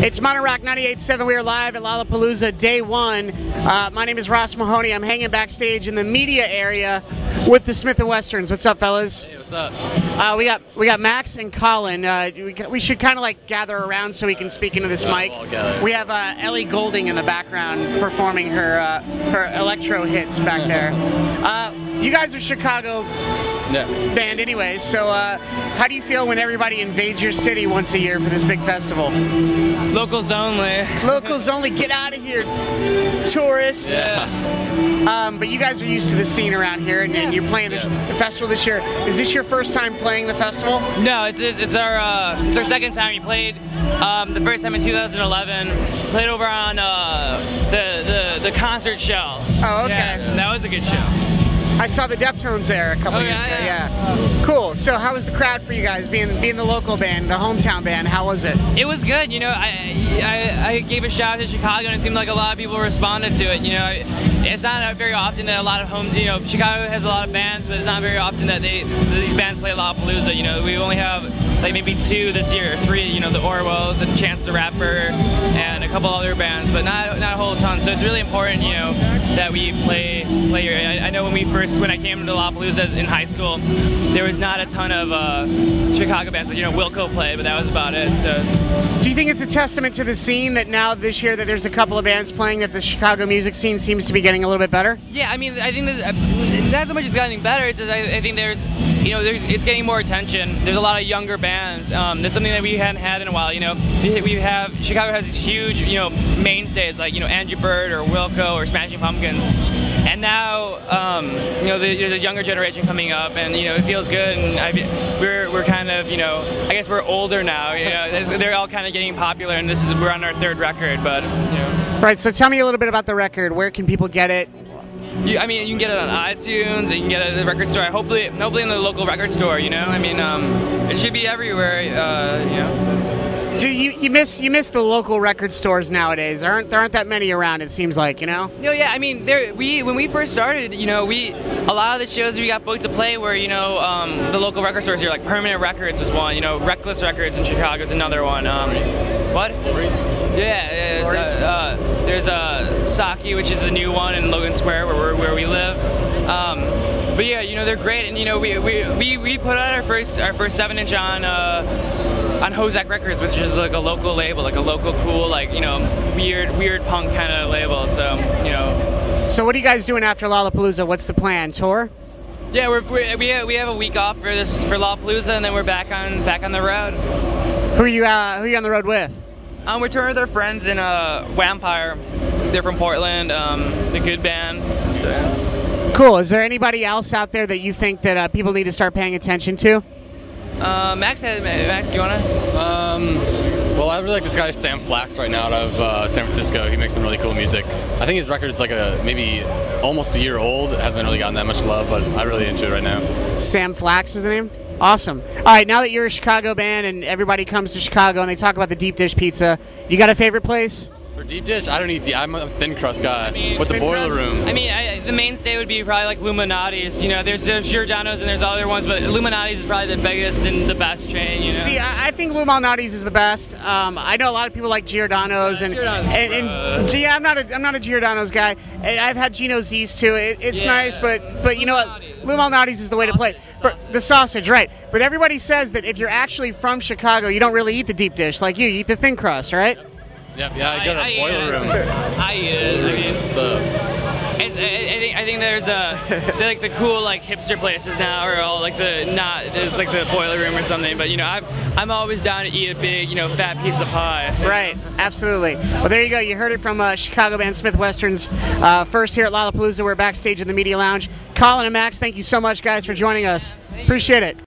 It's Monorock 98.7. We are live at Lollapalooza Day 1. My name is Ross Mahoney. I'm hanging backstage in the media area with the Smith & Westerns. What's up, fellas? Hey, what's up? We got Max and Colin. We should kind of like gather around so we can speak into this mic. We have Ellie Goulding in the background performing her electro hits back there. You guys are Chicago band anyways, so how do you feel when everybody invades your city once a year for this big festival? Locals only. Locals only, get out of here, tourists. Yeah. But you guys are used to the scene around here, and you're playing the festival this year. Is this your first time playing the festival? No, it's our second time. We played the first time in 2011. Played over on the concert show. Oh, okay. Yeah, that was a good show. I saw the Deftones there a couple years ago. Yeah. Cool. So how was the crowd for you guys, being the local band, the hometown band? How was it? It was good. You know, I gave a shout out to Chicago, and it seemed like a lot of people responded to it. You know, it's not very often that a lot of Chicago has a lot of bands, but it's not very often that these bands play Lollapalooza. You know, we only have like maybe 2 this year, or 3. You know, the Orwells and Chance the Rapper, and a couple other bands, but not a whole ton. So it's really important, you know, that we play here. I know when I came to Lollapalooza in high school, there was not a ton of Chicago bands. Like, you know, Wilco played, but that was about it. So do you think it's a testament to the scene that now this year that there's a couple of bands playing, that the Chicago music scene seems to be getting a little bit better? Yeah, I mean, I think that not so much it's getting better. It's just, I think it's getting more attention. There's a lot of younger bands. That's something that we hadn't had in a while. You know, Chicago has these huge, you know, mainstays like, you know, Andrew Bird or Wilco or Smashing Pumpkins. And now, you know, there's a younger generation coming up, and you know, it feels good. And we're kind of, you know, I guess we're older now. You know, they're all kind of getting popular, and we're on our 3rd record. But you know. Right. So tell me a little bit about the record. Where can people get it? I mean, you can get it on iTunes. You can get it at the record store. Hopefully in the local record store. You know, I mean, it should be everywhere. You know. Do you miss the local record stores nowadays? There aren't that many around, it seems like, you know? No, yeah, I mean, when we first started, you know, a lot of the shows we got booked to play were, you know, the local record stores here, like Permanent Records was one, you know, Reckless Records in Chicago is another one. What? Yeah, there's Saki, which is a new one in Logan Square where we live. But yeah, you know, they're great, and you know, we put out our first 7-inch on Hozak Records, which is like a local label, like a local cool, like, you know, weird punk kind of label. So, you know. So what are you guys doing after Lollapalooza? What's the plan? Tour? Yeah, we have a week off for Lollapalooza, and then we're back on the road. Who are you on the road with? We're touring with our friends in Vampire. They're from Portland. The good band. So. Yeah. Cool. Is there anybody else out there that you think that people need to start paying attention to? Max, do you wanna? Well, I really like this guy Sam Flax right now out of San Francisco. He makes some really cool music. I think his record's like maybe almost a year old. It hasn't really gotten that much love, but I'm really into it right now. Sam Flax is the name? Awesome. All right, now that you're a Chicago band and everybody comes to Chicago and they talk about the deep dish pizza, you got a favorite place? For deep dish, I don't eat. I'm a thin crust guy. With the boiler room. I mean, the mainstay would be probably like Illuminati's. You know, there's Giordano's and there's other ones, but Illuminati's is probably the biggest and the best chain. You know. See, I think Illuminati's is the best. I know a lot of people like Giordano's and yeah, I'm not a Giordano's guy. And I've had Gino Z's too. It's nice, but you know what? Illuminati's is the way to play. The sausage, right? But everybody says that if you're actually from Chicago, you don't really eat the deep dish like you eat the thin crust, right? Yep, yeah, I go to a boiler room. I think there's like the cool like hipster places now, or all like there's like the boiler room or something. But you know, I'm always down to eat a big, you know, fat piece of pie. Right, absolutely. Well, there you go. You heard it from Chicago band Smith Westerns. First here at Lollapalooza, we're backstage in the media lounge. Colin and Max, thank you so much, guys, for joining us. Appreciate it.